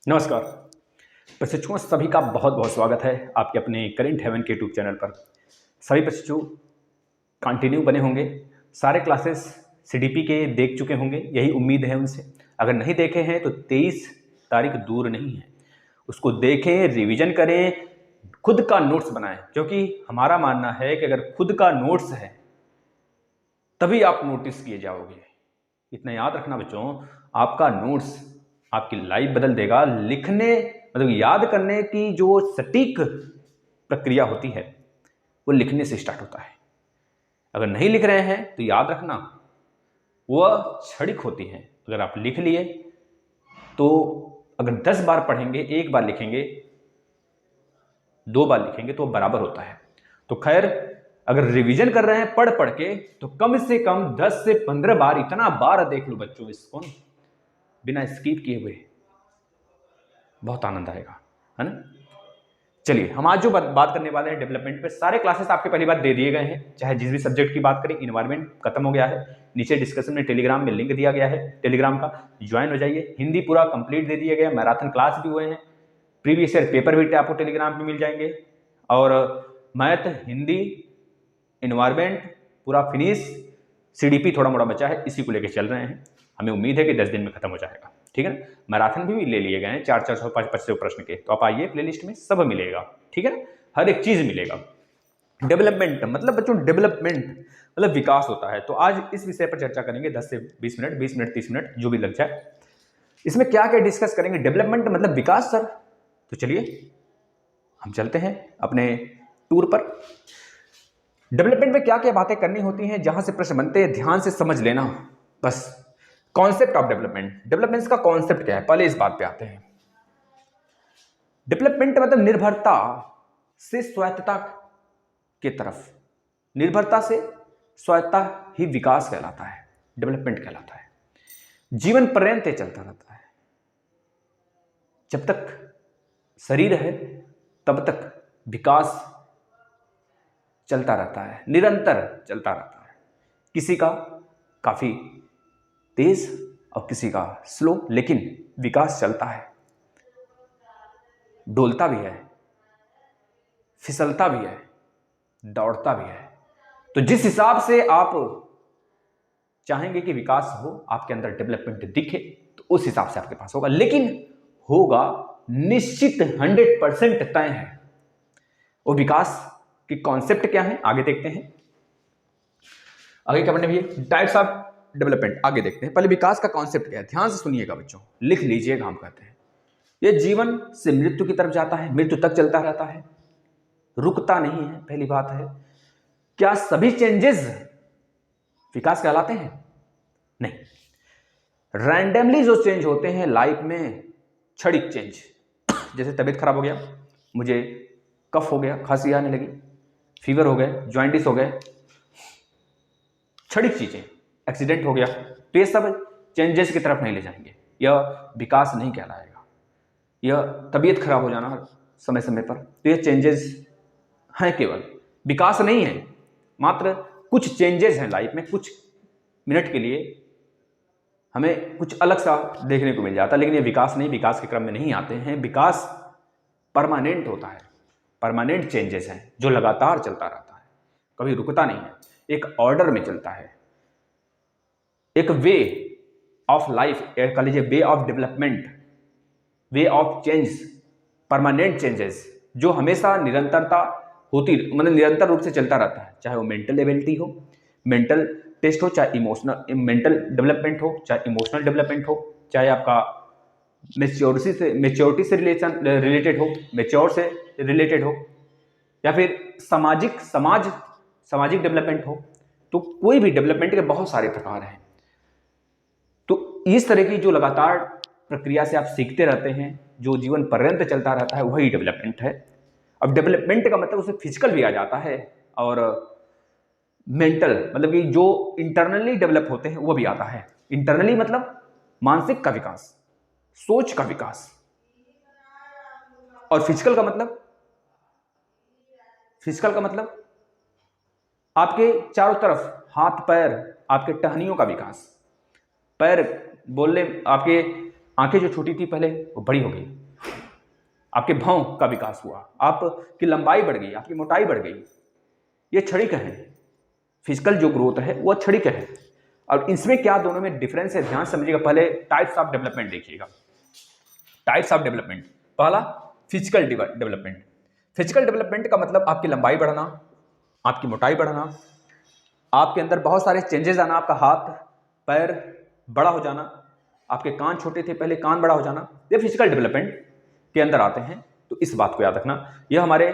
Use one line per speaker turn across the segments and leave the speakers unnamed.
नमस्कार प्रशिक्षुओं, सभी का बहुत बहुत स्वागत है आपके अपने करेंट हेवन के यूट्यूब चैनल पर। सभी प्रशिक्षु कंटिन्यू बने होंगे, सारे क्लासेस सीडीपी के देख चुके होंगे, यही उम्मीद है उनसे। अगर नहीं देखे हैं तो 23 तारीख दूर नहीं है, उसको देखें, रिवीजन करें, खुद का नोट्स बनाएं, क्योंकि हमारा मानना है कि अगर खुद का नोट्स है तभी आप नोटिस किए जाओगे। इतना याद रखना बच्चों, आपका नोट्स आपकी लाइफ बदल देगा। लिखने मतलब याद करने की जो सटीक प्रक्रिया होती है वो लिखने से स्टार्ट होता है। अगर नहीं लिख रहे हैं तो याद रखना वह क्षणिक होती है। अगर आप लिख लिए तो अगर 10 बार पढ़ेंगे, एक बार लिखेंगे, 2 बार लिखेंगे तो बराबर होता है। तो खैर, अगर रिवीजन कर रहे हैं पढ़ पढ़ के तो कम से कम 10 से 15 बार, इतना बार देख लो बच्चों इसको बिना स्किप किए हुए, बहुत आनंद आएगा, है ना। चलिए, हम आज जो बात करने वाले हैं डेवलपमेंट पे, सारे क्लासेस आपके पहली बार दे दिए गए हैं, चाहे जिस भी सब्जेक्ट की बात करें। इन्वायरमेंट खत्म हो गया है, नीचे डिस्कशन में टेलीग्राम में लिंक दिया गया है, टेलीग्राम का ज्वाइन हो जाइए। हिंदी पूरा कंप्लीट दे दिया गया, मैराथन क्लास भी हुए हैं, प्रीवियस ईयर पेपर भी आपको टेलीग्राम पे मिल जाएंगे, और मैथ, हिंदी, इन्वायरमेंट पूरा फिनिश, सीडीपी थोड़ा मोड़ा बचा है, इसी को लेकर चल रहे हैं। हमें उम्मीद है कि 10 दिन में खत्म हो जाएगा, ठीक है ना। मैराथन भी ले लिए गए हैं 400 500 प्रश्न के, तो आप आइए, प्लेलिस्ट में सब मिलेगा, ठीक है ना, हर एक चीज मिलेगा। डेवलपमेंट मतलब बच्चों, डेवलपमेंट मतलब विकास होता है। तो आज इस विषय पर चर्चा करेंगे 10 से 20 मिनट, 20 मिनट 30 मिनट जो भी लग जाए। इसमें क्या क्या डिस्कस करेंगे? डेवलपमेंट मतलब विकास सर। तो चलिए हम चलते हैं अपने टूर पर। डेवलपमेंट में क्या क्या बातें करनी होती हैं, जहां से प्रश्न बनते हैं ध्यान से समझ लेना बस। कॉन्सेप्ट ऑफ डेवलपमेंट, डेवलपमेंट का कॉन्सेप्ट क्या है, पहले इस बात पे आते हैं। डेवलपमेंट मतलब निर्भरता से स्वायत्तता की तरफ, निर्भरता से स्वायत्तता ही विकास कहलाता है, डेवलपमेंट कहलाता है। जीवन पर्यंत चलता रहता है, जब तक शरीर है तब तक विकास चलता रहता है, निरंतर चलता रहता है। किसी का काफी तेज और किसी का स्लो, लेकिन विकास चलता है, डोलता भी है, फिसलता भी है, दौड़ता भी है। तो जिस हिसाब से आप चाहेंगे कि विकास हो, आपके अंदर डेवलपमेंट दिखे, तो उस हिसाब से आपके पास होगा, लेकिन होगा निश्चित 100% तय है। वो विकास की कॉन्सेप्ट क्या है आगे देखते हैं। आगे क्या पढ़ने भैया? टाइप्स ऑफ डेवलपमेंट आगे देखते हैं। पहले विकास का कॉन्सेप्ट क्या है, ध्यान से सुनिएगा बच्चों, लिख लीजिएगा। हम कहते हैं ये जीवन से मृत्यु की तरफ जाता है, मृत्यु तक चलता रहता है, रुकता नहीं है, पहली बात है। क्या सभी चेंजेस विकास कहलाते हैं? नहीं। रैंडमली जो चेंज होते हैं लाइफ में, क्षणिक चेंज, जैसे तबीयत खराब हो गया, मुझे कफ हो गया, खांसी आने लगी, फीवर हो गए, जॉइंटिस हो गए, क्षणिक चीजें, एक्सीडेंट हो गया, तो ये सब चेंजेस की तरफ नहीं ले जाएंगे, यह विकास नहीं कहलाएगा। यह तबीयत खराब हो जाना समय समय पर, तो ये चेंजेस हैं, केवल विकास नहीं है। मात्र कुछ चेंजेस हैं लाइफ में, कुछ मिनट के लिए हमें कुछ अलग सा देखने को मिल जाता है, लेकिन ये विकास नहीं, विकास के क्रम में नहीं आते हैं। विकास परमानेंट होता है, परमानेंट चेंजेस हैं जो लगातार चलता रहता है, कभी रुकता नहीं है, एक ऑर्डर में चलता है, एक वे ऑफ लाइफ, कह लीजिए way of development, way of change, permanent changes जो हमेशा निरंतरता होती, मतलब निरंतर रूप से चलता रहता है। चाहे वो मेंटल एबिलिटी हो, मेंटल टेस्ट हो, चाहे इमोशनल मेंटल डेवलपमेंट हो, चाहे इमोशनल डेवलपमेंट हो, चाहे आपका मेच्योरिटी से रिलेटेड हो, मेच्योर से रिलेटेड हो, या फिर सामाजिक डेवलपमेंट हो। तो कोई भी डेवलपमेंट के बहुत सारे प्रकार हैं। तो इस तरह की जो लगातार प्रक्रिया से आप सीखते रहते हैं, जो जीवन पर्यंत चलता रहता है, वही डेवलपमेंट है। अब डेवलपमेंट का मतलब उसमें फिजिकल भी आ जाता है, और मेंटल मतलब कि जो इंटरनली डेवलप होते हैं वो भी आता है। इंटरनली मतलब मानसिक का विकास, सोच का विकास, और फिजिकल का मतलब आपके चारों तरफ हाथ पैर, आपके टहनियों का विकास, पैर बोलने, आपके आंखें जो छोटी थी पहले वो बड़ी हो गई, आपके भौं का विकास हुआ, आपकी लंबाई बढ़ गई, आपकी मोटाई बढ़ गई। ये क्षणिक है, फिजिकल जो ग्रोथ है वो क्षणिक है। और इसमें क्या दोनों में डिफरेंस है, ध्यान समझिएगा। पहले टाइप्स ऑफ डेवलपमेंट देखिएगा। टाइप्स ऑफ डेवलपमेंट, पहला फिजिकल डेवलपमेंट। फिजिकल डेवलपमेंट का मतलब आपकी लंबाई बढ़ना, आपकी मोटाई बढ़ना, आपके अंदर बहुत सारे चेंजेस आना, आपका हाथ पैर बड़ा हो जाना, आपके कान छोटे थे पहले कान बड़ा हो जाना, ये फिजिकल डेवलपमेंट के अंदर आते हैं। तो इस बात को याद रखना, ये हमारे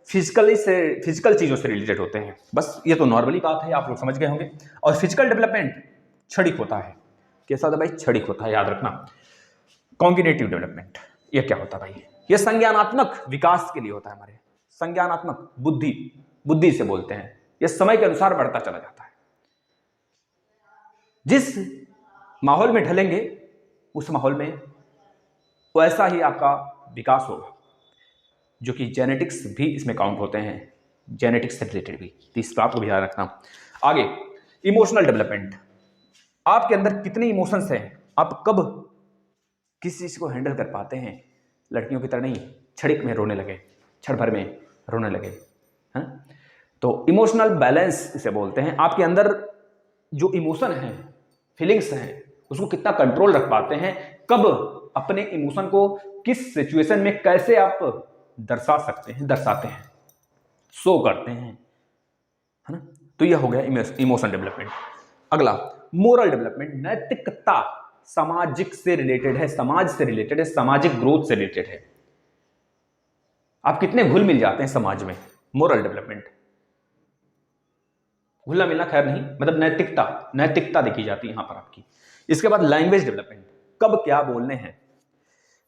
फिजिकल चीजों से रिलेटेड होते हैं। बस ये तो नॉर्मली बात है, आप लोग समझ गए होंगे। और फिजिकल डेवलपमेंट क्षणिक होता है। कैसा होता है भाई? क्षणिक होता है, याद रखना। कॉग्निटिव डेवलपमेंट, ये क्या होता है भाई? ये संज्ञानात्मक विकास के लिए होता है, हमारे संज्ञानात्मक बुद्धि से बोलते हैं। ये समय के अनुसार बढ़ता चला जाता है। जिस माहौल में ढलेंगे उस माहौल में वैसा ही आपका विकास होगा, जो कि जेनेटिक्स भी इसमें काउंट होते हैं, जेनेटिक्स से रिलेटेड भी। तो इस बात को भी ध्यान रखना। आगे इमोशनल डेवलपमेंट, आपके अंदर कितने इमोशंस हैं, आप कब किस चीज को हैंडल कर पाते हैं। लड़कियों की तरह नहीं क्षणिक में रोने लगे, क्षण भर में रोने लगे, है। तो इमोशनल बैलेंस इसे बोलते हैं। आपके अंदर जो इमोशन है, फीलिंग्स हैं, उसको कितना कंट्रोल रख पाते हैं, कब अपने इमोशन को किस सिचुएशन में कैसे आप दर्शा सकते हैं, दर्शाते हैं, शो करते हैं, है ना। तो यह हो गया इमोशन डेवलपमेंट। अगला मोरल डेवलपमेंट, नैतिकता सामाजिक से रिलेटेड है, समाज से रिलेटेड है, सामाजिक ग्रोथ से रिलेटेड है। आप कितने घुल मिल जाते हैं समाज में, मोरल डेवलपमेंट। घुलना मिलना खैर नहीं, मतलब नैतिकता देखी जाती है यहां पर आपकी। इसके बाद लैंग्वेज डेवलपमेंट, कब क्या बोलने हैं,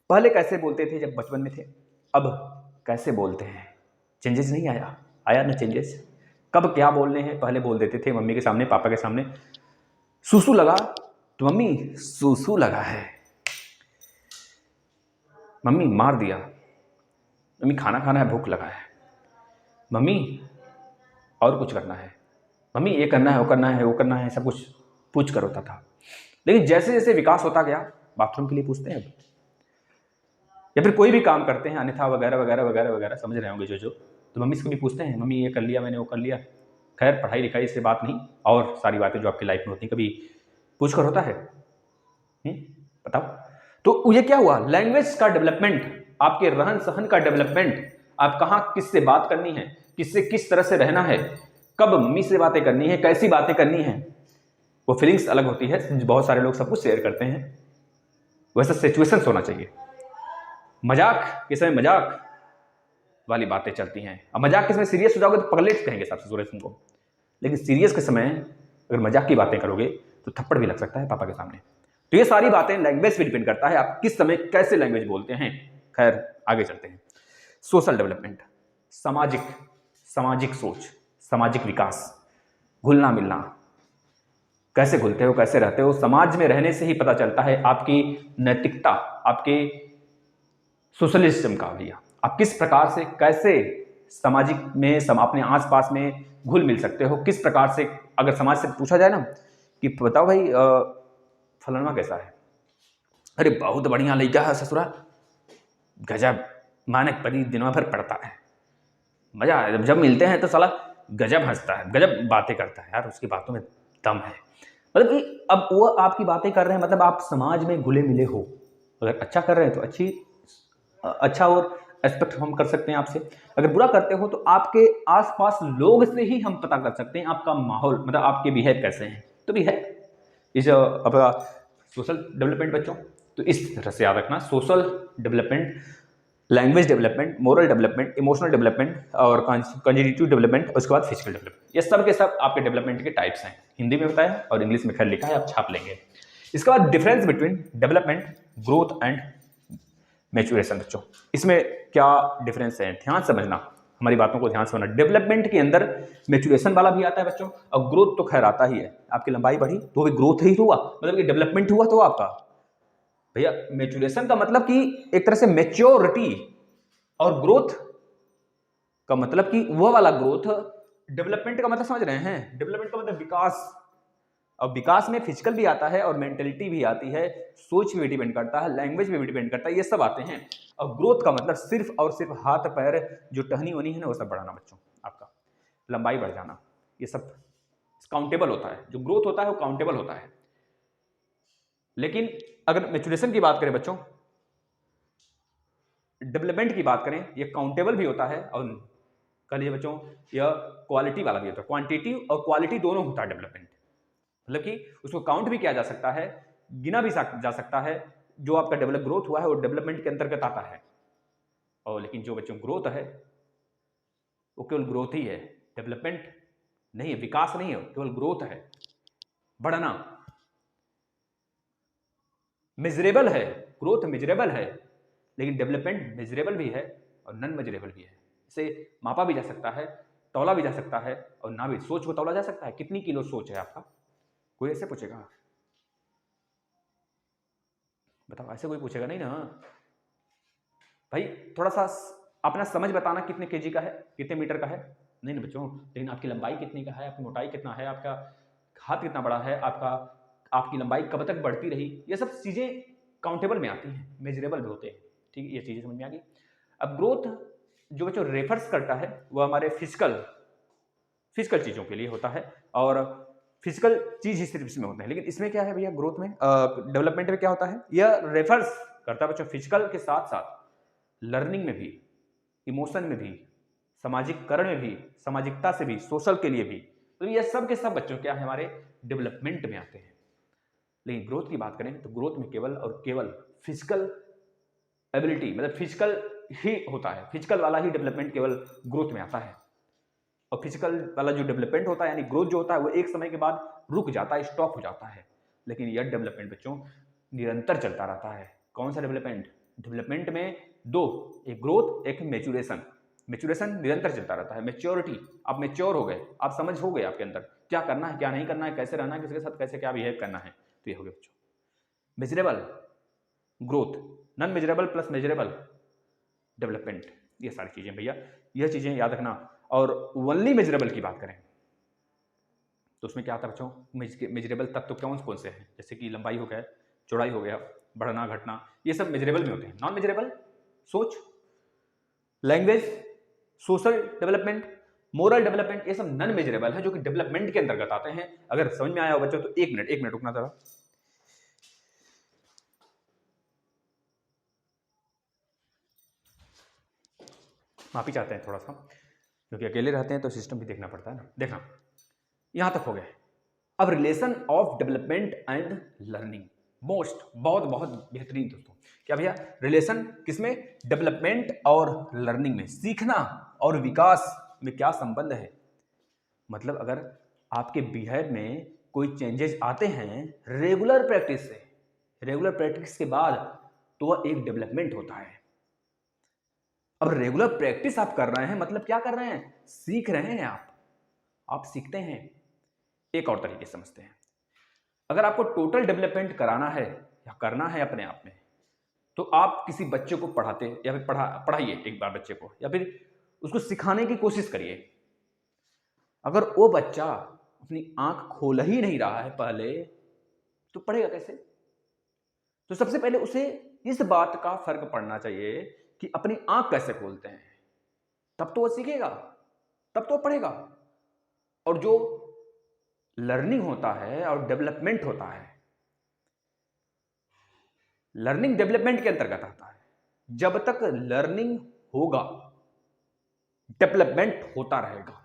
पहले कैसे बोलते थे जब बचपन में थे, अब कैसे बोलते हैं, चेंजेस नहीं आया ना चेंजेस। कब क्या बोलने हैं, पहले बोल देते थे मम्मी के सामने, पापा के सामने, सूसू लगा तो मम्मी सूसू लगा है, मम्मी मार दिया, मम्मी खाना खाना है, भूख लगा है, मम्मी और कुछ करना है, मम्मी ये करना है, वो करना है, वो करना है, सब कुछ पूछ कर होता था। लेकिन जैसे जैसे विकास होता गया, बाथरूम के लिए पूछते हैं अब, या फिर कोई भी काम करते हैं अन्यथा वगैरह वगैरह वगैरह वगैरह, समझ रहे होंगे जो, तो मम्मी से भी पूछते हैं, मम्मी ये कर लिया मैंने, वो कर लिया। खैर पढ़ाई लिखाई से बात नहीं, और सारी बातें जो आपकी लाइफ में होती कभी पूछ कर होता है, बताओ। तो ये क्या हुआ, लैंग्वेज का डेवलपमेंट, आपके रहन सहन का डेवलपमेंट, आप कहाँ किससे बात करनी है, किससे किस तरह से रहना है, कब मम्मी से बातें करनी है, कैसी बातें करनी है। वो फीलिंग्स अलग होती है, बहुत सारे लोग सब कुछ शेयर करते हैं, वैसा सिचुएशन होना चाहिए। मजाक के समय मजाक वाली बातें चलती हैं, अब मजाक के समय सीरियस हो जाओगे तो पगलेट कहेंगे सबसे सूर्य सिंह को, लेकिन सीरियस के समय अगर मजाक की बातें करोगे तो थप्पड़ भी लग सकता है पापा के सामने। तो ये सारी बातें लैंग्वेज पे डिपेंड करता है, आप किस समय कैसे लैंग्वेज बोलते हैं। खैर आगे चलते हैं। सोशल डेवलपमेंट, सामाजिक सोच, सामाजिक विकास, घुलना मिलना, कैसे घुलते हो, कैसे रहते हो, समाज में रहने से ही पता चलता है आपकी नैतिकता, आपके सोशलिज्म का भैया, आप किस प्रकार से कैसे सामाजिक में अपने आसपास में घुल मिल सकते हो, किस प्रकार से। अगर समाज से पूछा जाए ना कि बताओ भाई फलाना कैसा है, अरे बहुत बढ़िया लड़का है ससुरा, गजब, माने परी दिनों भर पढ़ता है, मजा है, जब मिलते हैं तो साला गजब हंसता है, गजब बातें करता है, यार उसकी बातों में दम है। मतलब कि अब वो आपकी बातें कर रहे हैं, मतलब आप समाज में घुले मिले हो। अगर अच्छा कर रहे हैं तो अच्छा और एक्सपेक्ट हम कर सकते हैं आपसे, अगर बुरा करते हो तो आपके आसपास लोग से ही हम पता कर सकते हैं आपका माहौल, मतलब आपके बिहेव कैसे हैं। तो भी है इस अपना सोशल डेवलपमेंट बच्चों, तो इस तरह से याद रखना, social development, language development, moral development, emotional development और कॉग्निटिव डेवलपमेंट, उसके बाद फिजिकल डेवलपमेंट। ये सब के सब आपके डेवलपमेंट के टाइप्स हैं, हिंदी में बताया और इंग्लिश में खैर लिखा है, आप छाप लेंगे। इसके बाद difference between development, growth and maturation. बच्चों इसमें क्या डिफरेंस है, ध्यान समझना, हमारी बातों को ध्यान समझना। डेवलपमेंट के अंदर मैच्योरेशन वाला भी आता है बच्चों, और ग्रोथ तो खैर आता ही है, आपकी लंबाई बढ़ी तो भी ग्रोथ ही हुआ, मतलब कि डेवलपमेंट हुआ तो आपका भैया। मैच्योरेशन का मतलब कि एक तरह से मैच्योरिटी, और ग्रोथ का मतलब कि वो वाला ग्रोथ। डेवलपमेंट का मतलब समझ रहे हैं, डेवलपमेंट का मतलब विकास, और विकास में फिजिकल भी आता है और मेंटलिटी भी आती है, सोच भी डिपेंड करता है, लैंग्वेज भी डिपेंड करता है, ये सब आते हैं। और ग्रोथ का मतलब सिर्फ और सिर्फ हाथ पैर जो टहनी वनी है ना वो सब बढ़ाना बच्चों, आपका लंबाई बढ़ जाना, ये सब काउंटेबल होता है। जो ग्रोथ होता है वो काउंटेबल होता है। लेकिन अगर मैच्योरेशन की बात करें बच्चों, डेवलपमेंट की बात करें, ये काउंटेबल भी होता है और कह लीजिए बच्चों यह क्वालिटी वाला भी होता है। क्वांटिटी और क्वालिटी दोनों होता है डेवलपमेंट, मतलब कि उसको काउंट भी किया जा सकता है, गिना भी जा सकता है। जो आपका डेवलप ग्रोथ हुआ है वो डेवलपमेंट के अंतर्गत आता है। और लेकिन जो बच्चों ग्रोथ है वो केवल ग्रोथ ही है, डेवलपमेंट नहीं है, विकास नहीं है, केवल ग्रोथ है, बढ़ना। मेजरेबल है, ग्रोथ मेजरेबल है, लेकिन डेवलपमेंट मेजरेबल भी है और नॉन मेजरेबल भी है। इसे मापा भी जा सकता है, तौला भी जा सकता है और ना भी। सोच को तौला जा सकता है, कितनी किलो सोच है आपका, कोई ऐसे पूछेगा? बताओ, ऐसे कोई पूछेगा नहीं ना भाई। थोड़ा सा अपना समझ बताना, कितने केजी का है, कितने मीटर का है, नहीं ना बच्चों। लेकिन आपकी लंबाई कितनी का है, आपकी मोटाई कितना है, आपका हाथ कितना बड़ा है, आपकी लंबाई कब तक बढ़ती रही, ये सब चीजें काउंटेबल में आती हैं, मेजरेबल भी होते हैं। ठीक है, ये चीजें समझ में आ गई। अब ग्रोथ जो बच्चों रेफर्स करता है वो हमारे फिजिकल चीजों के लिए होता है, और फिजिकल चीज ही सिर्फ इसमें होते हैं। लेकिन इसमें क्या है भैया, ग्रोथ में डेवलपमेंट में क्या होता है, यह रेफर्स करता है बच्चों फिजिकल के साथ साथ लर्निंग में भी, इमोशन में भी, सामाजिककरण में भी, सामाजिकता से भी, सोशल के लिए भी। तो ये सब के सब बच्चों क्या है, हमारे डेवलपमेंट में आते हैं। लेकिन ग्रोथ की बात करें तो ग्रोथ में केवल और केवल फिजिकल एबिलिटी, मतलब फिजिकल ही होता है, फिजिकल वाला ही डेवलपमेंट केवल ग्रोथ में आता है। और फिजिकल वाला जो डेवलपमेंट होता है यानी ग्रोथ जो होता है वो एक समय के बाद रुक जाता है, स्टॉप हो जाता है। लेकिन यह डेवलपमेंट बच्चों निरंतर चलता रहता है। कौन सा डेवलपमेंट? डेवलपमेंट में दो, एक ग्रोथ, एक मैच्योरेशन। मैच्योरेशन निरंतर चलता रहता है, मैच्योरिटी, आप मैच्योर हो गए, आप समझ हो गए, आपके अंदर क्या करना है क्या नहीं करना है, कैसे रहना है, किसके साथ कैसे क्या बिहेव करना है, तो ये हो गया बच्चों measurable growth, non measurable plus measurable development. ये सारी चीजें भैया, यह चीजें याद रखना। और ओनली मेजरेबल की बात करें तो उसमें क्या आता है बच्चों, मेजरेबल तत्व कौन कौन से हैं, जैसे कि लंबाई हो गया, चौड़ाई हो गया, बढ़ना घटना, ये सब मेजरेबल में होते हैं। नॉन मेजरेबल सोच, language, social development, moral development, ये सब नॉन मेजरेबल है जो कि डेवलपमेंट के अंतर्गत आते हैं। अगर समझ में आया हो बच्चों तो एक मिनट रुकना जरा। माफी चाहते हैं थोड़ा सा, क्योंकि अकेले रहते हैं तो सिस्टम भी देखना पड़ता है ना। देखना, यहां तक हो गए। अब relation of development and learning, बहुत बहुत बेहतरीन दोस्तों। क्या भैया, रिलेशन किसमें? डेवलपमेंट और लर्निंग में, सीखना और विकास में क्या संबंध है। मतलब अगर आपके बिहेव में कोई चेंजेस आते हैं रेगुलर प्रैक्टिस से, रेगुलर प्रैक्टिस के बाद, तो वह एक डेवलपमेंट होता है। अब रेगुलर प्रैक्टिस आप कर रहे हैं मतलब क्या कर रहे हैं, सीख रहे हैं आप सीखते हैं। एक और तरीके से समझते हैं, अगर आपको टोटल डेवलपमेंट कराना है या करना है अपने आप में, तो आप किसी बच्चे को पढ़ाते या फिर पढ़ाइए एक बार बच्चे को, या फिर उसको सिखाने की कोशिश करिए। अगर वो बच्चा अपनी आंख खोल ही नहीं रहा है पहले, तो पढ़ेगा कैसे? तो सबसे पहले उसे इस बात का फर्क पड़ना चाहिए कि अपनी आंख कैसे खोलते हैं, तब तो वो सीखेगा, तब तो वो पढ़ेगा। और जो लर्निंग होता है और डेवलपमेंट होता है, लर्निंग डेवलपमेंट के अंतर्गत आता है। जब तक लर्निंग होगा डेवलपमेंट होता रहेगा।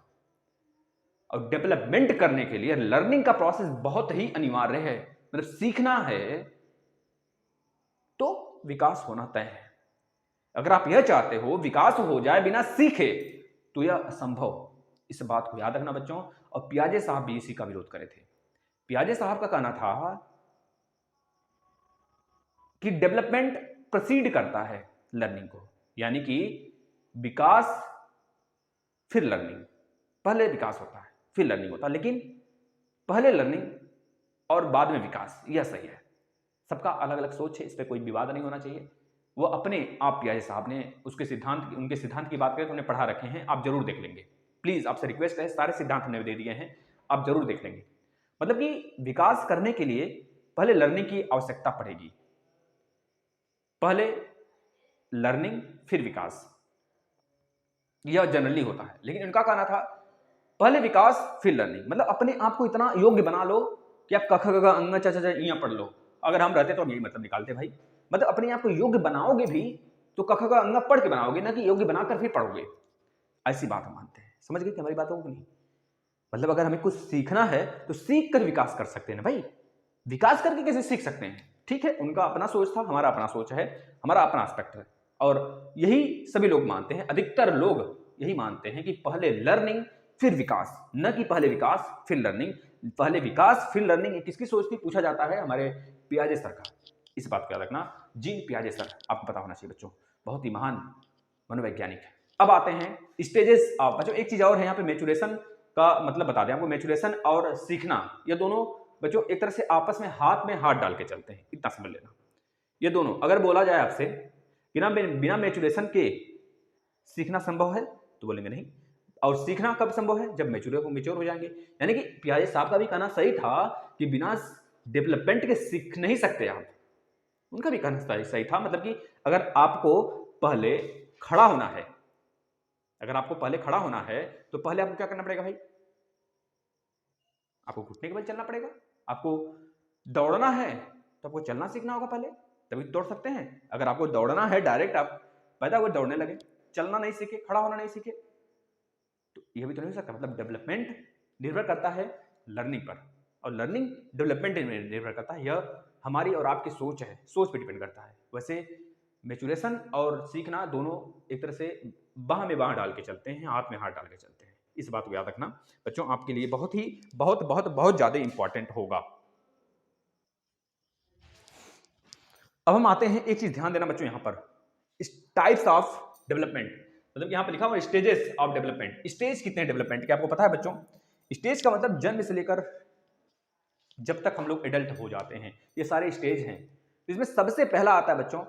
और डेवलपमेंट करने के लिए लर्निंग का प्रोसेस बहुत ही अनिवार्य है, मतलब सीखना है तो विकास होना तय है। अगर आप यह चाहते हो विकास हो जाए बिना सीखे, तो यह असंभव। इस बात को याद रखना बच्चों। और पियाजे साहब भी इसी का विरोध करे थे। पियाजे साहब का कहना था कि डेवलपमेंट प्रोसीड करता है लर्निंग को, यानी कि विकास फिर लर्निंग, पहले विकास होता है फिर लर्निंग होता है, लेकिन पहले लर्निंग और बाद में विकास, यह सही है। सबका अलग अलग सोच है, इस पर कोई विवाद नहीं होना चाहिए। वो अपने आप पियाजे साहब ने उनके सिद्धांत की बात करें तो उन्हें पढ़ा रखे हैं, आप जरूर देख लेंगे। प्लीज आपसे रिक्वेस्ट है, सारे सिद्धांत हमने दे दिए हैं, आप जरूर देख लेंगे। मतलब कि विकास करने के लिए पहले लर्निंग की आवश्यकता पड़ेगी, पहले लर्निंग फिर विकास, यह जनरली होता है। लेकिन इनका कहना था पहले विकास फिर लर्निंग, मतलब अपने आप को इतना योग्य बना लो कि आप क ख ग घ अंग च छ छ इयां पढ़ लो। अगर हम रहते तो हम यही मतलब निकालते भाई, मतलब अपने आप को योग्य बनाओगे भी तो क ख ग अंग पढ़ के बनाओगे, ना कि योग्य बनाकर फिर पढ़ोगे। ऐसी बात हम मानते हैं। समझ गए कि हमारी बातों को नहीं? मतलब अगर हमें कुछ सीखना है तो सीख कर विकास कर सकते हैं ना भाई, विकास करके कैसे सीख सकते हैं? ठीक है, उनका अपना सोच था, हमारा अपना सोच है, हमारा अपना एस्पेक्ट है, और यही सभी लोग मानते हैं, अधिकतर लोग यही मानते हैं कि पहले लर्निंग फिर विकास, न कि पहले विकास फिर लर्निंग। पहले विकास फिर लर्निंग, ये किसकी सोच थी पूछा जाता है? हमारे पियाजे सर का। इस बात को याद रखना, जीन पियाजे सर, आपको पता होना चाहिए बच्चों, बहुत ही महान मनोवैज्ञानिक है। अब आते हैं स्टेजेस ऑफ, बच्चों एक चीज और है यहाँ पे, मैचुरेशन का मतलब बता दें आपको। मैचुरेशन और सीखना, ये दोनों बच्चों एक तरह से आपस में हाथ डाल के चलते हैं, इतना समझ लेना। ये दोनों अगर बोला जाए आपसे कि ना बिना मैचुरेशन के सीखना संभव है, तो बोलेंगे नहीं। और सीखना कब संभव है? जब मैच्योर हो जाएंगे। यानी कि पियाजे साहब का भी कहना सही था कि बिना डेवलपमेंट के सीख नहीं सकते आप। उनका भी कहना सही था, मतलब कि अगर आपको पहले खड़ा होना है, अगर आपको पहले खड़ा होना है तो पहले आपको क्या करना पड़ेगा भाई? आपको घुटने के बल चलना पड़ेगा। आपको दौड़ना है तो आपको चलना सीखना होगा पहले, तभी दौड़ सकते हैं। अगर आपको दौड़ना है डायरेक्ट आप पैदा हुए दौड़ने लगे, चलना नहीं सीखे, खड़ा होना नहीं सीखे, तो यह भी तो नहीं हो सकता। मतलब डेवलपमेंट निर्भर करता है लर्निंग पर, और लर्निंग डेवलपमेंट निर्भर करता है। यह हमारी और आपकी सोच है, सोच पे डिपेंड करता है। वैसे मैच्योरेशन और सीखना दोनों एक तरह से बाह में बाह डाल के चलते हैं, हाथ में हाथ डाल के चलते हैं। इस बात को याद रखना बच्चों, आपके लिए बहुत ही बहुत ज्यादा इंपॉर्टेंट होगा। अब हम आते हैं, एक चीज ध्यान देना बच्चों यहां पर, टाइप्स ऑफ डेवलपमेंट, मतलब यहां पर लिखा हुआ स्टेजेस ऑफ डेवलपमेंट। स्टेज कितने डेवलपमेंट के आपको पता है बच्चों? स्टेज का मतलब जन्म से लेकर जब तक हम लोग एडल्ट हो जाते हैं, ये सारे स्टेज हैं। इसमें सबसे पहला आता है बच्चों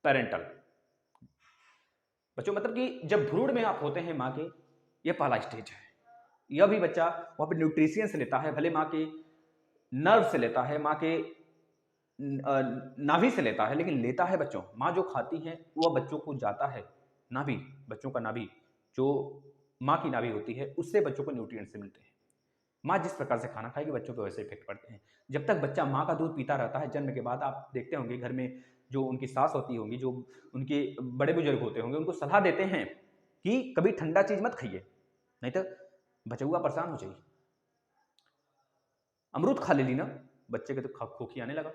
पेरेंटल। बच्चों मतलब कि जब भ्रूण में आप होते हैं माँ के, यह पहला स्टेज है। यह भी बच्चा वहां पर न्यूट्रिशियन से लेता है, भले माँ के नर्व से लेता है, माँ के नाभि से लेता है, लेकिन लेता है बच्चों। माँ जो खाती है वह बच्चों को जाता है नाभि, बच्चों का नाभि जो माँ की नाभि होती है उससे बच्चों को न्यूट्रिएंट्स से मिलते हैं। माँ जिस प्रकार से खाना खाएगी बच्चों पे वैसे इफेक्ट पड़ते हैं। जब तक बच्चा माँ का दूध पीता रहता है, जन्म के बाद आप देखते होंगे घर में जो उनकी सास होती होंगी, जो उनके बड़े बुजुर्ग होते होंगे, उनको सलाह देते हैं कि कभी ठंडा चीज मत खाइए, नहीं तो बचुआ परेशान हो जाएगी। अमरूद खा ले ली ना, बच्चे के तो खोखी आने लगा,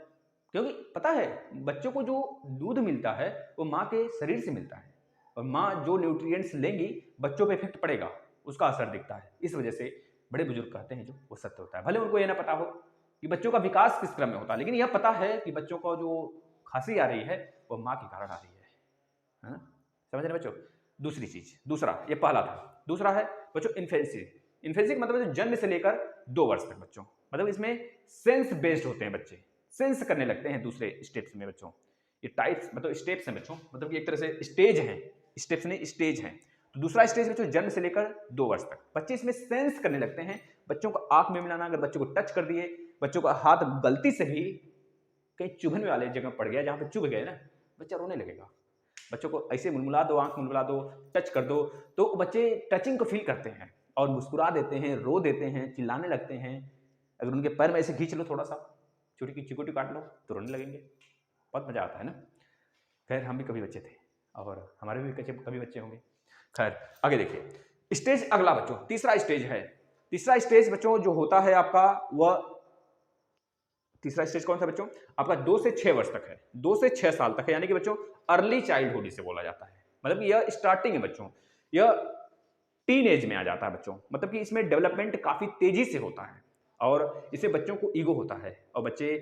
क्योंकि पता है बच्चों को जो दूध मिलता है वो माँ के शरीर से मिलता है, और माँ जो न्यूट्रिएंट्स लेंगी बच्चों पे इफेक्ट पड़ेगा, उसका असर दिखता है। इस वजह से बड़े बुजुर्ग कहते हैं जो वो सत्य होता है। भले उनको ये ना पता हो कि बच्चों का विकास किस क्रम में होता है, लेकिन यह पता है कि बच्चों को जो खांसी आ रही है वो माँ के कारण आ रही है ना? समझ रहे बच्चों? दूसरी चीज, दूसरा, ये पहला था। दूसरा है बच्चों इन्फेंसी। इन्फेंसी का मतलब जन्म से लेकर 2 वर्ष तक बच्चों, मतलब इसमें सेंस बेस्ड होते हैं बच्चे, सेंस करने लगते हैं दूसरे स्टेप्स में बच्चों। ये टाइप्स मतलब स्टेप्स हैं बच्चों, मतलब कि एक तरह से स्टेज हैं, स्टेप्स नहीं स्टेज हैं। तो दूसरा स्टेज बच्चों जन्म से लेकर 2 वर्ष तक बच्चे इसमें सेंस करने लगते हैं। बच्चों को आंख में मिलाना, अगर बच्चों को टच कर दिए, बच्चों का हाथ गलती से भी कहीं चुभने वाले जगह पड़ गया, जहां पे चुभ गए ना, बच्चा रोने लगेगा। बच्चों को ऐसे मुलमुला दो, आंख मुलमुला दो, टच कर दो, तो बच्चे टचिंग को फील करते हैं और मुस्कुरा देते हैं, रो देते हैं, चिल्लाने लगते हैं। अगर उनके पैर में ऐसे खींच लो, थोड़ा सा छोटी की चिकोटी काट लो, तो रोने लगेंगे। बहुत मजा आता है ना? खैर हम भी कभी बच्चे थे और हमारे भी कभी बच्चे होंगे। खैर आगे देखिए, स्टेज अगला बच्चों, तीसरा स्टेज है। तीसरा स्टेज बच्चों जो होता है आपका, वह तीसरा स्टेज कौन सा बच्चों? आपका 2 से 6 वर्ष तक है, 2 से 6 साल तक है, यानी कि बच्चों अर्ली चाइल्डहुड इसे बोला जाता है। मतलब यह स्टार्टिंग है बच्चों, यह टीन एज में आ जाता है बच्चों। मतलब कि इसमें डेवलपमेंट काफी तेजी से होता है और इसे बच्चों को ईगो होता है, और बच्चे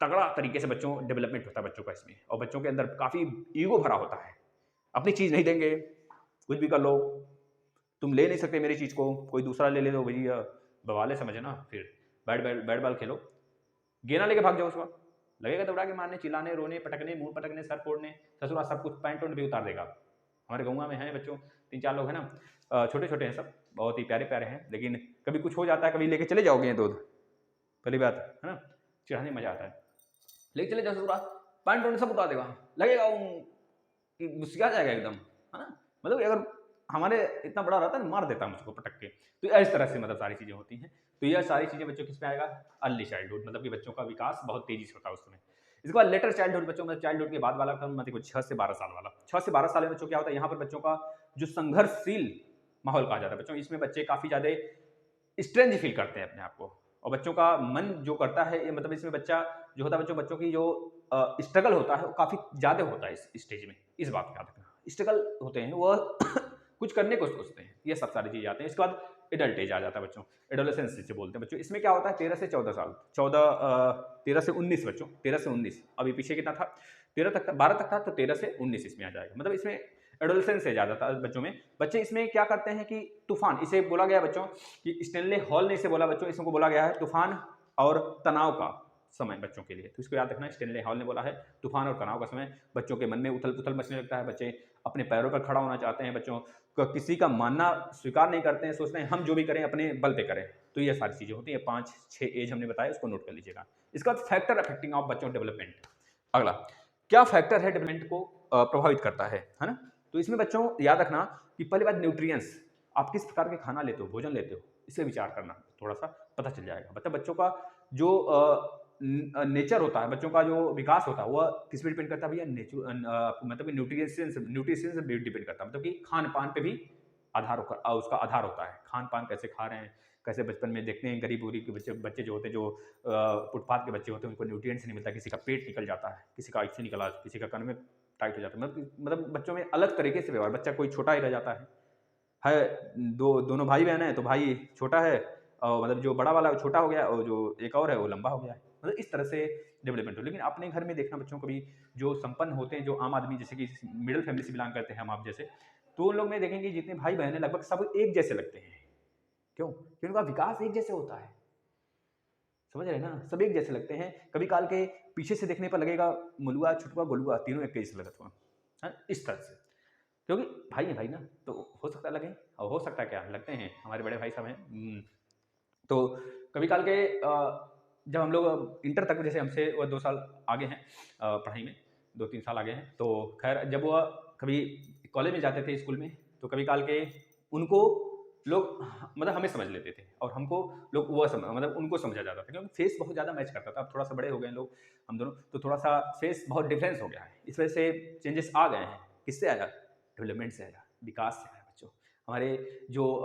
तगड़ा तरीके से बच्चों डेवलपमेंट होता है बच्चों का इसमें, और बच्चों के अंदर काफी ईगो भरा होता है। अपनी चीज नहीं देंगे, कुछ भी कर लो, तुम ले नहीं सकते मेरी चीज को, कोई दूसरा ले लो भैया, बवाले समझना। फिर बैट बॉल खेलो, गेना लेके भाग जाओ, उसका लगेगा दौड़ा के मारने, चिल्लाने, रोने, पटकने, मुंह पटकने, सर फोड़ने, ससुरा सब कुछ पैंट वैंट भी उतार देगा। हमारे गाँव में हैं बच्चों 3-4 लोग हैं ना, छोटे छोटे हैं सब, बहुत ही प्यारे प्यारे हैं, लेकिन कभी कुछ हो जाता है, कभी लेके चले जाओगे दूध, पहली बात है ना, चिढ़ाने मजा आता है, लेके चले जाओ ससुराल, पैंट वैंट सब उतार देगा, लगेगा कि गुस्सा आ जाएगा एकदम, है ना। मतलब अगर हमारे इतना बड़ा रहता है ना, मार देता मुझको पटक के। तो इस तरह से मतलब सारी चीज़ें होती हैं। तो यह सारी चीज़ें बच्चों किस में आएगा, अर्ली चाइल्डहुड, मतलब कि बच्चों का विकास बहुत तेजी से होता है उस समय। इसके बाद लेटर चाइल्डहुड, बच्चों में चाइल्डहुड के बाद वाला क्रम मतलब 6 से 12 साल वाला। 6 से 12 साल में बच्चों क्या होता है, यहाँ पर बच्चों का जो संघर्षशील माहौल कहा जाता है बच्चों, इसमें बच्चे काफ़ी ज़्यादा स्ट्रेंज फील करते हैं अपने आप को, और बच्चों का मन जो करता है ये, मतलब इसमें बच्चा जो होता है, बच्चों की जो स्ट्रगल होता है वो काफ़ी ज़्यादा होता है इस स्टेज में। इस बात का याद रखना, स्ट्रगल होते हैं वह कुछ करने को सोचते हैं, ये सब सारी चीज़ें आते हैं। इसके बाद एडल्ट एज आ जाता है बच्चों, एडोलेसेंस जिसे बोलते हैं बच्चों। इसमें क्या होता है, 13 से 14 साल, 13 से 19 बच्चों, 13 से 19, अभी पीछे कितना था, 13 तक, 12 तक था, तो 13 से 19 इसमें आ जाएगा। मतलब इसमें एडोलेसेंस एज आ जाता है बच्चों में। बच्चे इसमें क्या करते हैं कि तूफान, इसे बोला गया बच्चों कि स्टेनले हॉल ने इसे बोला बच्चों, इसको बोला गया है तूफान और तनाव का समय बच्चों के लिए। तो इसको याद रखना, स्टेनले हॉल ने बोला है तूफान और तनाव का समय। बच्चों के मन में उथल पुथल मचने लगता है, बच्चे अपने पैरों पर खड़ा होना चाहते हैं, बच्चों को किसी का मानना स्वीकार नहीं करते हैं, सोचते हैं हम जो भी करें अपने बल पे करें। तो ये सारी चीजें होती हैं। 5-6 एज हमने बताया, उसको नोट कर लीजिएगा। इसका फैक्टर अफेक्टिंग ऑफ बच्चों डेवलपमेंट, अगला क्या फैक्टर है डेवलपमेंट को प्रभावित करता है ना। तो इसमें बच्चों याद रखना कि पहली बात न्यूट्रिएंट्स, आप किस प्रकार के खाना लेते हो, भोजन लेते हो, इसे विचार करना, थोड़ा सा पता चल जाएगा। मतलब बच्चों का जो नेचर होता है, बच्चों का जो विकास होता है वह किस पे डिपेंड करता है भैया, मतलब कि न्यूट्रिएंट्स पे डिपेंड करता है। मतलब कि खान पान पे भी आधार होकर उसका आधार होता है, खान पान कैसे खा रहे हैं, कैसे बचपन में देखते हैं गरीब के बच्चे जो होते हैं, जो फुटपाथ के बच्चे होते हैं, उनको न्यूट्रिएंट्स नहीं मिलता, किसी का पेट निकल जाता है, किसी का ऐसे निकला, किसी का कान में टाइट हो जाता है। मतलब बच्चों में अलग तरीके से व्यवहार, बच्चा कोई छोटा ही रह जाता है दोनों भाई बहन है, तो भाई छोटा है और मतलब जो बड़ा वाला छोटा हो गया, और जो एक और है वो लंबा हो गया है। मतलब इस तरह से डेवलपमेंट हो। लेकिन अपने घर में देखना बच्चों को भी, जो संपन्न होते हैं, जो आम आदमी, जैसे कि मिडिल फैमिली से बिलोंग करते हैं हम आप जैसे, तो उन लोग में देखेंगे जितने भाई बहन है लगभग सब एक जैसे लगते हैं। क्यों? क्योंकि उनका विकास एक जैसे होता है, समझ रहे हैं ना, सब एक जैसे लगते हैं। कभी काल के पीछे से देखने पर लगेगा मुलुआ छुटुआ गोलुआ तीनों एक जैसे लगत हुआ, इस तरह से, क्योंकि भाई है भाई ना, तो हो सकता है लगे, और हो सकता है क्या लगते हैं, हमारे बड़े भाई साहब हैं। तो कभी काल के जब हम लोग इंटर तक, जैसे हमसे वो 2 साल आगे हैं पढ़ाई में, 2-3 साल आगे हैं, तो खैर जब वो कभी कॉलेज में जाते थे, स्कूल में, तो कभी काल के उनको लोग मतलब हमें समझ लेते थे, और हमको लोग वो मतलब उनको समझा जाता था, क्योंकि फेस बहुत ज़्यादा मैच करता था। अब थोड़ा सा बड़े हो गए लोग हम दोनों, तो थोड़ा सा फेस बहुत डिफरेंस हो गया है। इस वजह से चेंजेस आ गए हैं। किससे आया? डेवलपमेंट से आया, विकास से आया बच्चों। हमारे जो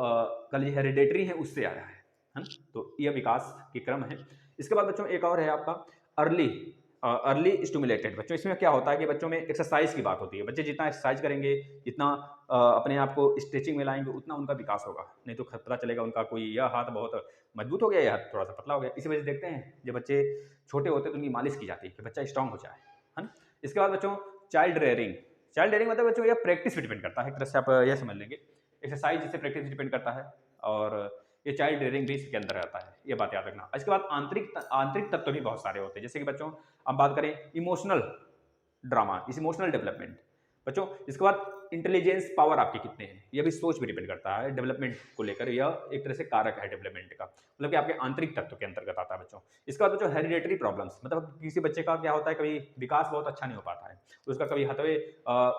कल हेरिडेटरी है उससे आया है ना। तो यह विकास के क्रम है। इसके बाद बच्चों एक और है आपका अर्ली स्टिमुलेटेड। बच्चों इसमें क्या होता है कि बच्चों में एक्सरसाइज की बात होती है। बच्चे जितना एक्सरसाइज करेंगे, जितना अपने आप को स्ट्रेचिंग में लाएंगे, उतना उनका विकास होगा। नहीं तो पता चलेगा उनका कोई यह हाथ बहुत मजबूत हो गया, यह हाथ थोड़ा सा पतला हो गया। इसी वजह से देखते हैं जब बच्चे छोटे होते हैं तो उनकी मालिश की जाती है कि बच्चा स्ट्रांग हो जाए, है ना। इसके बाद बच्चों चाइल्ड रेयरिंग मतलब बच्चों यह प्रैक्टिस पे डिपेंड करता है, एक तरह से आप यह समझ लेंगे। एक्सरसाइज जिससे प्रैक्टिस डिपेंड करता है, और ये चाइल्ड रेयरिंग भी इसके अंदर आता है, ये बात याद रखना। इसके बाद आंतरिक तत्व भी बहुत सारे होते हैं, जैसे कि बच्चों अब बात करें इमोशनल ड्रामा, इस इमोशनल डेवलपमेंट बच्चों। इसके बाद इंटेलिजेंस पावर आपके कितने हैं, यह भी सोच पे डिपेंड करता है डेवलपमेंट को लेकर। यह एक तरह से कारक है डेवलपमेंट का, मतलब कि आपके आंतरिक तत्व के अंतर्गत आता है बच्चों। इसके बाद बच्चों हेरिडेटरी प्रॉब्लम्स, मतलब किसी बच्चे का क्या होता है, कभी विकास बहुत अच्छा नहीं हो पाता है, उसका कभी हथवे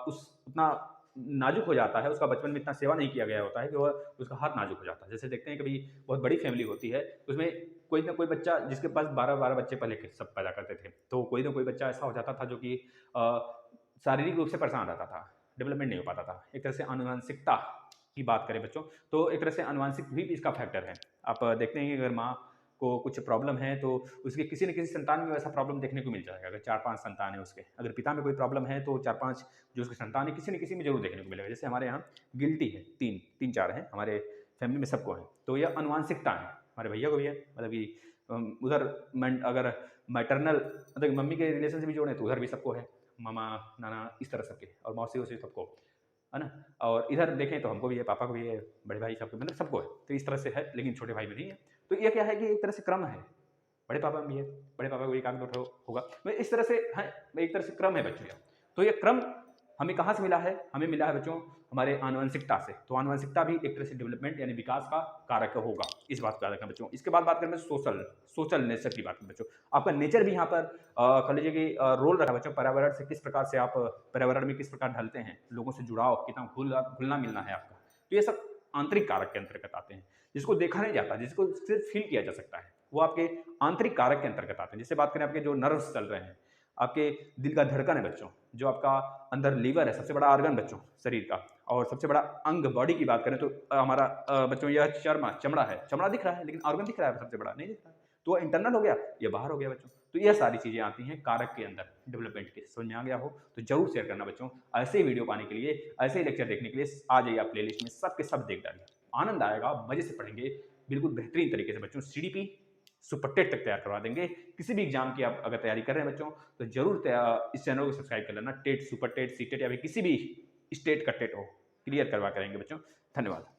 उस उतना नाजुक हो जाता है, उसका बचपन में इतना सेवा नहीं किया गया होता है कि वह उसका हाथ नाजुक हो जाता है। जैसे देखते हैं कभी बहुत बड़ी फैमिली होती है, उसमें कोई ना कोई बच्चा, जिसके पास 12 बच्चे पहले के सब पैदा करते थे, तो कोई ना कोई बच्चा ऐसा हो जाता था जो कि शारीरिक रूप से परेशान रहता था, डेवलपमेंट नहीं हो पाता था। एक तरह से आनुवंशिकता की बात करें बच्चों, तो एक तरह से आनुवंशिक भी इसका फैक्टर है। आप देखते हैं कि अगर माँ को कुछ प्रॉब्लम है तो उसके किसी न किसी संतान में वैसा प्रॉब्लम देखने को मिल जाएगा। अगर 4-5 संतान है उसके, अगर पिता में कोई प्रॉब्लम है तो 4-5 जो उसके संतान है किसी न किसी में जरूर देखने को मिलेगा। जैसे हमारे यहाँ गिल्टी है, 3-4 हैं हमारे फैमिली में, सबको है। तो यह आनुवंशिकता है, हमारे भैया को भी है, मतलब कि उधर अगर मैटरनल मतलब मम्मी के रिलेशन से भी जोड़े तो उधर भी सबको है, मामा नाना इस तरह सबके, और मौसी वौसी सबको, है ना। और इधर देखें तो हमको भी है, पापा को भी है, बड़े भाई सबको, मतलब सबको है। तो इस तरह से है, लेकिन छोटे भाई में नहीं है। तो ये क्या है कि एक तरह से क्रम है, बड़े पापा में भी है, बड़े पापा को एक आध होगा, इस तरह से है, एक तरह से क्रम है बच्चों। तो ये क्रम हमें कहाँ से मिला है? हमें मिला है बच्चों हमारे आनुवंशिकता से। तो आनुवंशिकता भी एक तरह से डेवलपमेंट यानी विकास का कारक होगा, इस बात को याद रखना बच्चों। इसके बाद बात करें सोशल नेचर की बात करें बच्चों। आपका नेचर भी यहाँ पर कह लीजिए कि रोल रखा है बच्चों। पर्यावरण से किस प्रकार से आप पर्यावरण में किस प्रकार ढलते हैं, लोगों से जुड़ाव कितना घुलना मिलना है आपका, तो ये सब आंतरिक कारक के अंतर्गत आते हैं, जिसको देखा नहीं जाता, जिसको सिर्फ फील किया जा सकता है, वो आपके आंतरिक कारक के अंतर्गत आते हैं। जैसे बात करें आपके जो नर्व्स चल रहे हैं, आपके दिल का धड़कन है बच्चों, जो आपका अंदर लीवर है, सबसे बड़ा ऑर्गन बच्चों शरीर का, और सबसे बड़ा अंग बॉडी की बात करें तो हमारा बच्चों यह चमड़ा है। चमड़ा दिख रहा है लेकिन ऑर्गन दिख रहा है सबसे बड़ा नहीं दिख रहा है, तो वो इंटरनल हो गया, ये बाहर हो गया बच्चों। तो यह सारी चीजें आती हैं कारक के अंदर डेवलपमेंट के। समझ में आ गया हो तो जरूर शेयर करना बच्चों। ऐसे ही वीडियो पाने के लिए, ऐसे ही लेक्चर देखने के लिए आ जाइए आप प्लेलिस्ट में, सब के सब देख डालिए, आनंद आएगा, मजे से पढ़ेंगे, बिल्कुल बेहतरीन तरीके से बच्चों। सीडीपी सुपर टेट तक तैयार करवा देंगे। किसी भी एग्जाम की आप अगर तैयारी कर रहे हैं बच्चों, तो जरूर इस चैनल को सब्सक्राइब कर लेना। TET, super TET, C TET या फिर किसी भी स्टेट का टेट हो, क्लियर करवा करेंगे बच्चों। धन्यवाद।